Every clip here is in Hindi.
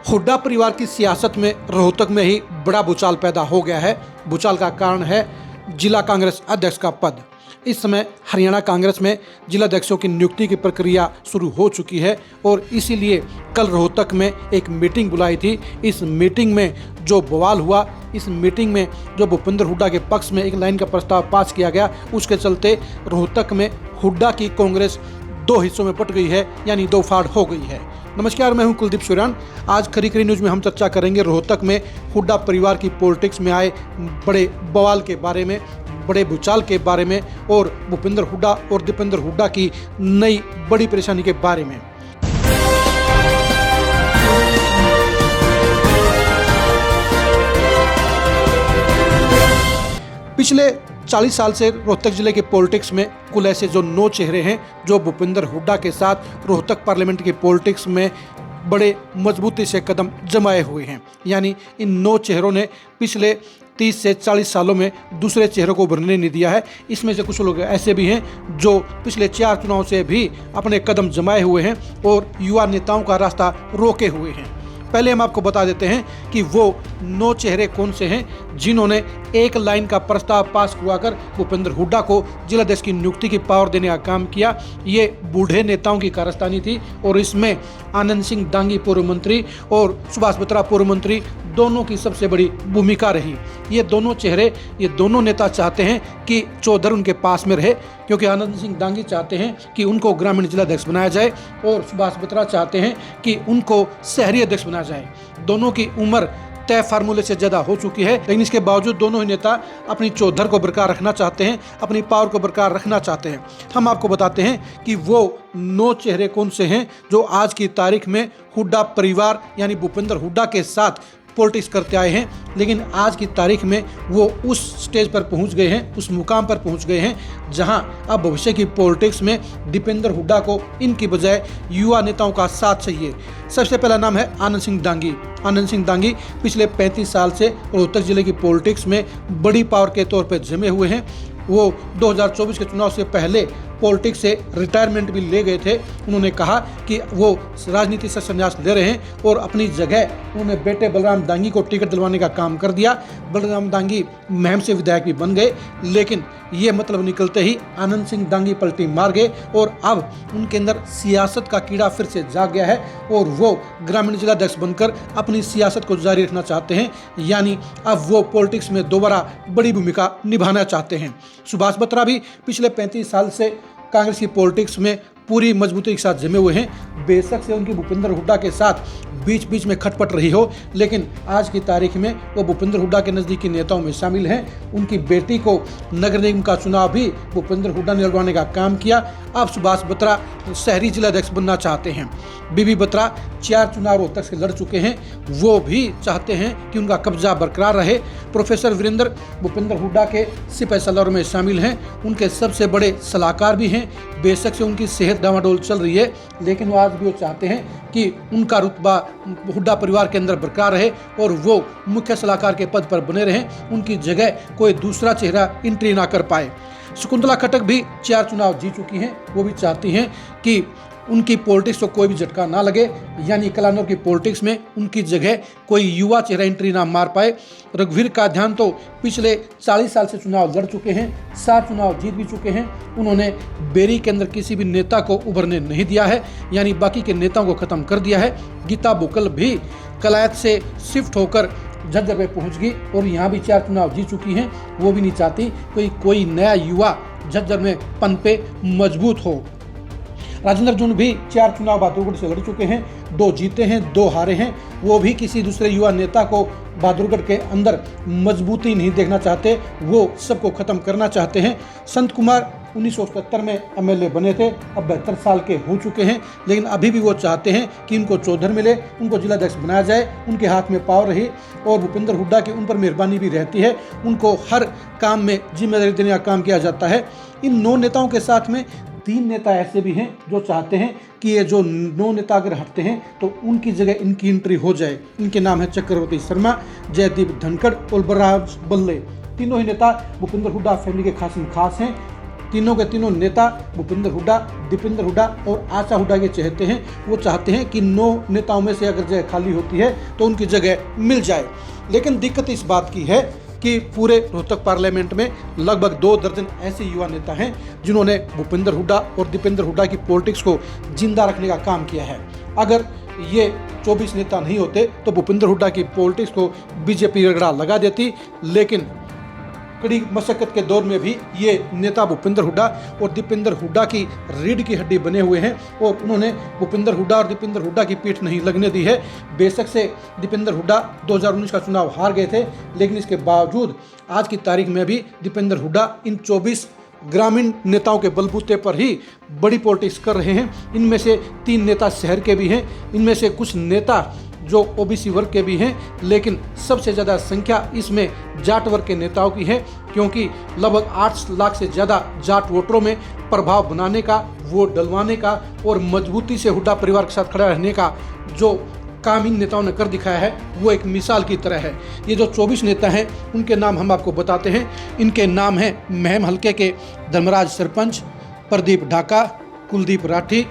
हुड्डा परिवार की सियासत में रोहतक में ही बड़ा भूचाल पैदा हो गया है। भूचाल का कारण है जिला कांग्रेस अध्यक्ष का पद। इस समय हरियाणा कांग्रेस में जिला अध्यक्षों की नियुक्ति की प्रक्रिया शुरू हो चुकी है और इसीलिए कल रोहतक में एक मीटिंग बुलाई थी। इस मीटिंग में जो बवाल हुआ, इस मीटिंग में जो भूपेंद्र हुड्डा के पक्ष में एक लाइन का प्रस्ताव पास किया गया, उसके चलते रोहतक में हुड्डा की कांग्रेस दो हिस्सों में बट गई है, यानी दो फाड़ हो गई है। नमस्कार, मैं हूं कुलदीप सुरान। आज खरी खरी न्यूज़ में हम चर्चा करेंगे रोहतक में हुड्डा परिवार की पॉलिटिक्स में आए बड़े बवाल के बारे में, बड़े भूचाल के बारे में और भूपेंद्र हुड्डा और दीपेंद्र हुड्डा की नई बड़ी परेशानी के बारे में। पिछले 40 साल से रोहतक जिले के पॉलिटिक्स में कुल ऐसे जो 9 चेहरे हैं जो भूपेंद्र हुड्डा के साथ रोहतक पार्लियामेंट की पॉलिटिक्स में बड़े मजबूती से कदम जमाए हुए हैं। यानी इन 9 चेहरों ने पिछले 30 से 40 सालों में दूसरे चेहरों को उभरने नहीं दिया है। इसमें से कुछ लोग ऐसे भी हैं जो पिछले 4 चुनाव से भी अपने कदम जमाए हुए हैं और युवा नेताओं का रास्ता रोके हुए हैं। पहले हम आपको बता देते हैं कि वो 9 चेहरे कौन से हैं जिन्होंने एक लाइन का प्रस्ताव पास करवाकर भूपेंद्र हुड्डा को जिलाध्यक्ष की नियुक्ति की पावर देने का काम किया। ये बूढ़े नेताओं की कारस्तानी थी और इसमें आनंद सिंह दांगी पूर्व मंत्री और सुभाष बत्रा पूर्व मंत्री दोनों की सबसे बड़ी भूमिका रही। ये दोनों चेहरे, ये दोनों नेता चाहते हैं कि चौधर उनके पास में रहे, क्योंकि आनंद सिंह दांगी चाहते हैं कि उनको ग्रामीण जिलाध्यक्ष बनाया जाए और सुभाष बत्रा चाहते हैं कि उनको शहरी अध्यक्ष बनाया जाए। दोनों की उम्र तय फार्मूले से ज़्यादा हो चुकी है, लेकिन इसके बावजूद दोनों ही नेता अपनी चौधर को बरकरार रखना चाहते हैं, अपनी पावर को बरकरार रखना चाहते हैं। हम आपको बताते हैं कि वो 9 चेहरे कौन से हैं जो आज की तारीख में हुड्डा परिवार यानी भूपेंद्र हुड्डा के साथ पॉलिटिक्स करते आए हैं, लेकिन आज की तारीख में वो उस स्टेज पर पहुंच गए हैं, उस मुकाम पर पहुंच गए हैं जहां अब भविष्य की पॉलिटिक्स में दीपेंद्र हुड्डा को इनकी बजाय युवा नेताओं का साथ चाहिए। सबसे पहला नाम है आनंद सिंह दांगी। आनंद सिंह दांगी पिछले 35 साल से रोहतक जिले की पॉलिटिक्स में बड़ी पावर के तौर पर जमे हुए हैं। वो 2024 के चुनाव से पहले पॉलिटिक्स से रिटायरमेंट भी ले गए थे। उन्होंने कहा कि वो राजनीति से संन्यास ले रहे हैं और अपनी जगह उन्होंने बेटे बलराम दांगी को टिकट दिलवाने का काम कर दिया। बलराम दांगी महम से विधायक भी बन गए, लेकिन ये मतलब निकलते ही आनंद सिंह दांगी पलटी मार गए और अब उनके अंदर सियासत का कीड़ा फिर से जाग गया है और वो ग्रामीण जिलाध्यक्ष बनकर अपनी सियासत को जारी रखना चाहते हैं। यानी अब वो पॉलिटिक्स में दोबारा बड़ी भूमिका निभाना चाहते हैं। सुभाष बत्रा भी पिछले 35 साल से कांग्रेस की पॉलिटिक्स में पूरी मजबूती के साथ जमे हुए हैं। बेशक से उनकी भूपेंद्र हुड्डा के साथ बीच बीच में खटपट रही हो, लेकिन आज की तारीख में वो भूपेंद्र हुड्डा के नज़दीकी नेताओं में शामिल हैं। उनकी बेटी को नगर निगम का चुनाव भी भूपेंद्र हुड्डा ने लड़वाने का काम किया। अब सुभाष बत्रा शहरी जिलाध्यक्ष बनना चाहते हैं। बीबी बत्रा 4 चुनाव रोहतक से लड़ चुके हैं, वो भी चाहते हैं कि उनका कब्जा बरकरार रहे। प्रोफेसर वीरेंद्र भूपेंद्र हुड्डा के सिपह सलार में शामिल हैं, उनके सबसे बड़े सलाहकार भी हैं। बेशक से उनकी सेहत डामाडोल चल रही है, लेकिन वो आज भी वो चाहते हैं कि उनका रुतबा हुड्डा परिवार के अंदर बरकरार रहे और वो मुख्य सलाहकार के पद पर बने रहें। उनकी जगह कोई दूसरा चेहरा एंट्री ना कर पाए। शकुंतला खट्टक भी 4 चुनाव जीत चुकी हैं, वो भी चाहती हैं कि उनकी पॉलिटिक्स को कोई भी झटका ना लगे, यानी कलानौर की पॉलिटिक्स में उनकी जगह कोई युवा चेहरा एंट्री ना मार पाए। रघुवीर का ध्यान तो पिछले 40 साल से चुनाव लड़ चुके हैं, 7 चुनाव जीत भी चुके हैं। उन्होंने बेरी के अंदर किसी भी नेता को उभरने नहीं दिया है, यानी बाकी के नेताओं को खत्म कर दिया है। गीता बुकल भी कलायत से शिफ्ट होकर झज्जर पे पहुंच गई और यहाँ भी 4 चुनाव जीत चुकी हैं। वो भी नहीं चाहती कोई नया युवा झज्जर में पनपे, मजबूत हो। राजेंद्र जून भी 4 चुनाव बहादुरगढ़ से लड़ चुके हैं, 2 जीते हैं, 2 हारे हैं। वो भी किसी दूसरे युवा नेता को बहादुरगढ़ के अंदर मजबूती नहीं देखना चाहते, वो सबको खत्म करना चाहते हैं। संत कुमार 1977 में एमएलए बने थे, अब 72 साल के हो चुके हैं, लेकिन अभी भी वो चाहते हैं कि उनको चौधर मिले, उनको जिलाध्यक्ष बनाया जाए, उनके हाथ में पावर रही और भूपेंद्र हुड्डा की उन पर मेहरबानी भी रहती है। उनको हर काम में जिम्मेदारी देने का काम किया जाता है। इन 9 नेताओं के साथ में 3 नेता ऐसे भी हैं जो चाहते हैं कि ये जो 9 नेता अगर हटते हैं तो उनकी जगह इनकी एंट्री हो जाए। इनके नाम है चक्रवर्ती शर्मा, जयदीप धनखड़ और बलराज बल्ले। तीनों ही नेता भूपेंद्र हुड्डा फैमिली के खास हैं। तीनों के तीनों नेता भूपेंद्र हुड्डा, दीपेंद्र हुड्डा और आशा हुड्डा के चाहते हैं, वो चाहते हैं कि 9 नेताओं में से अगर जगह खाली होती है तो उनकी जगह मिल जाए। लेकिन दिक्कत इस बात की है कि पूरे रोहतक पार्लियामेंट में लगभग 2 दर्जन ऐसे युवा नेता हैं जिन्होंने भूपेंद्र हुड्डा और दीपेंद्र हुड्डा की पॉलिटिक्स को जिंदा रखने का काम किया है। अगर ये 24 नेता नहीं होते तो भूपेंद्र हुड्डा की पॉलिटिक्स को बीजेपी रगड़ा लगा देती, लेकिन कड़ी मशक्कत के दौर में भी ये नेता भूपेंद्र हुड्डा और दीपेंद्र हुड्डा की रीढ़ की हड्डी बने हुए हैं और उन्होंने भूपेंद्र हुड्डा और दीपेंद्र हुड्डा की पीठ नहीं लगने दी है। बेशक से दीपेंद्र हुड्डा 2019 का चुनाव हार गए थे, लेकिन इसके बावजूद आज की तारीख में भी दीपेंद्र हुड्डा इन 24 ग्रामीण नेताओं के बलबूते पर ही बड़ी पॉलिटिक्स कर रहे हैं। इनमें से 3 नेता शहर के भी हैं, इनमें से कुछ नेता जो ओबीसी वर्ग के भी हैं, लेकिन सबसे ज़्यादा संख्या इसमें जाट वर्ग के नेताओं की है, क्योंकि लगभग 8 लाख से ज़्यादा जाट वोटरों में प्रभाव बनाने का, वोट डलवाने का और मजबूती से हुड्डा परिवार के साथ खड़ा रहने का जो काम इन नेताओं ने कर दिखाया है वो एक मिसाल की तरह है। ये जो 24 नेता हैं उनके नाम हम आपको बताते हैं। इनके नाम हैं महम हल्के के धर्मराज सरपंच, प्रदीप ढाका, कुलदीप राठी,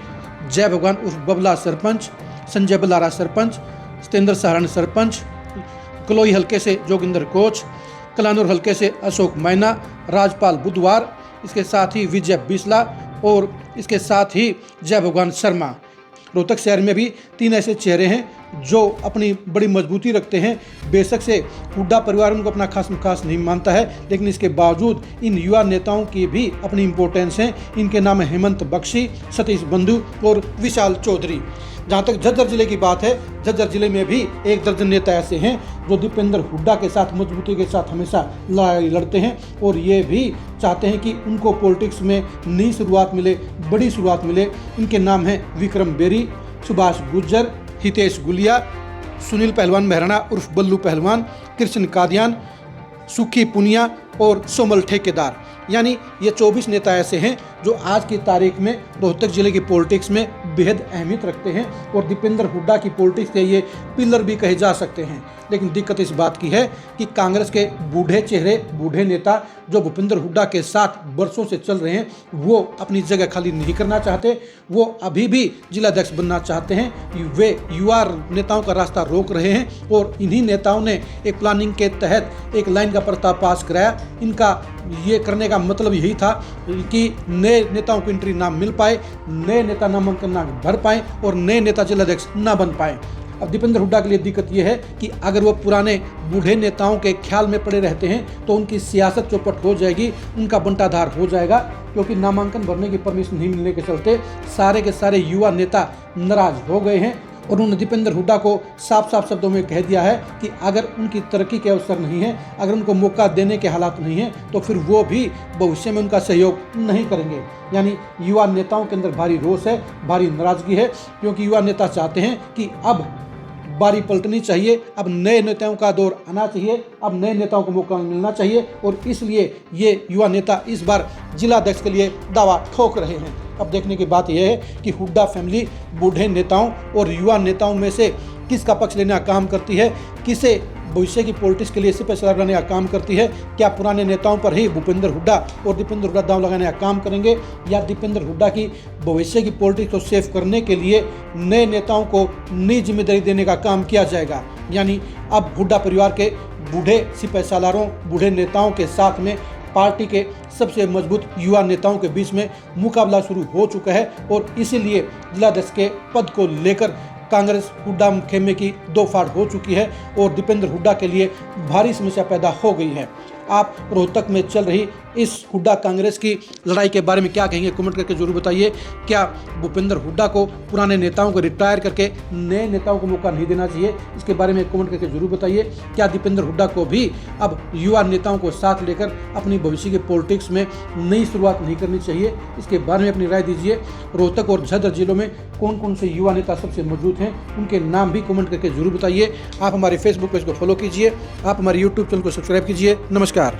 जय भगवान उर्फ बबला सरपंच, संजय बलारा सरपंच, सतेंद्र सहारण सरपंच, कलोई हल्के से जोगिंदर कोच, कलानूर हल्के से अशोक मैना, राजपाल बुधवार, इसके साथ ही विजय बिस्ला और इसके साथ ही जय भगवान शर्मा। रोहतक शहर में भी 3 ऐसे चेहरे हैं जो अपनी बड़ी मजबूती रखते हैं। बेशक से हुड्डा परिवार उनको अपना खास मुखास नहीं मानता है, लेकिन इसके बावजूद इन युवा नेताओं की भी अपनी इम्पोर्टेंस है। इनके नाम है हेमंत बख्शी, सतीश बंधु और विशाल चौधरी। जहाँ तक झज्जर जिले की बात है, झज्जर जिले में भी 1 दर्जन नेता ऐसे हैं जो दीपेंद्र हुड्डा के साथ मजबूती के साथ हमेशा लड़ाई लड़ते हैं और ये भी चाहते हैं कि उनको पॉलिटिक्स में नई शुरुआत मिले, बड़ी शुरुआत मिले। इनके नाम हैं विक्रम बेरी, सुभाष गुज्जर, हितेश गुलिया, सुनील पहलवान मेहराना उर्फ बल्लू पहलवान, कृष्ण कादियान, सुखी पुनिया और सोमल ठेकेदार। यानी ये 24 नेता ऐसे हैं जो आज की तारीख में रोहतक जिले की पॉलिटिक्स में बेहद अहमियत रखते हैं और दीपेंद्र हुड्डा की पॉलिटिक्स के ये पिलर भी कहे जा सकते हैं। लेकिन दिक्कत इस बात की है कि कांग्रेस के बूढ़े चेहरे, बूढ़े नेता जो भूपेंद्र हुड्डा के साथ बरसों से चल रहे हैं, वो अपनी जगह खाली नहीं करना चाहते। वो अभी भी जिलाध्यक्ष बनना चाहते हैं। वे युवा नेताओं का रास्ता रोक रहे हैं और इन्हीं नेताओं ने एक प्लानिंग के तहत एक लाइन का प्रस्ताव पास कराया। इनका ये करने का मतलब यही था कि नए नेताओं को एंट्री ना मिल पाए, नए नेता नामांकन ना भर पाए और नए नेता जिलाध्यक्ष ना बन पाए। अब दीपेंद्र हुड्डा के लिए दिक्कत यह है कि अगर वो पुराने बूढ़े नेताओं के ख्याल में पड़े रहते हैं तो उनकी सियासत चौपट हो जाएगी, उनका बंटाधार हो जाएगा, क्योंकि नामांकन भरने की परमिशन नहीं मिलने के चलते सारे के सारे युवा नेता नाराज हो गए हैं और उन्होंने दीपेंद्र हुड्डा को साफ साफ शब्दों में कह दिया है कि अगर उनकी तरक्की के अवसर नहीं है, अगर उनको मौका देने के हालात नहीं है, तो फिर वो भी भविष्य में उनका सहयोग नहीं करेंगे। यानी युवा नेताओं के अंदर भारी रोष है, भारी नाराजगी है, क्योंकि युवा नेता चाहते हैं कि अब बारी पलटनी चाहिए, अब नए नेताओं का दौर आना चाहिए, अब नए नेताओं को मौका मिलना चाहिए और इसलिए ये युवा नेता इस बार जिलाध्यक्ष के लिए दावा ठोक रहे हैं। अब देखने की बात यह है कि हुड्डा फैमिली बूढ़े नेताओं और युवा नेताओं में से किसका पक्ष लेने का काम करती है, किसे भविष्य की पॉलिटिक्स के लिए सिपहसालार बनाने का काम करती है। क्या पुराने नेताओं पर ही भूपेंद्र हुड्डा और दीपेंद्र हुड्डा दांव लगाने का काम करेंगे, या दीपेंद्र हुड्डा की भविष्य की पॉलिटिक्स को सेव करने के लिए नए नेताओं को नई जिम्मेदारी देने का काम किया जाएगा। यानी अब हुड्डा परिवार के बूढ़े सिपहसालारों, बूढ़े नेताओं के साथ में पार्टी के सबसे मजबूत युवा नेताओं के बीच में मुकाबला शुरू हो चुका है और इसीलिए जिलाध्यक्ष के पद को लेकर कांग्रेस हुड्डा खेमे की दो फाड़ हो चुकी है और दीपेंद्र हुड्डा के लिए भारी समस्या पैदा हो गई है। आप रोहतक में चल रही इस हुड्डा कांग्रेस की लड़ाई के बारे में क्या कहेंगे, कमेंट करके जरूर बताइए। क्या भूपेंद्र हुड्डा को पुराने नेताओं को रिटायर करके नए नेताओं को मौका नहीं देना चाहिए, इसके बारे में कमेंट करके जरूर बताइए। क्या दीपेंद्र हुड्डा को भी अब युवा नेताओं को साथ लेकर अपनी भविष्य की पॉलिटिक्स में नई शुरुआत नहीं करनी चाहिए, इसके बारे में अपनी राय दीजिए। रोहतक और झज्जर जिलों में कौन कौन से युवा नेता सबसे मजबूत हैं, उनके नाम भी कमेंट करके जरूर बताइए। आप हमारे फेसबुक पेज को फॉलो कीजिए, आप हमारे यूट्यूब चैनल को सब्सक्राइब कीजिए। नमस्कार।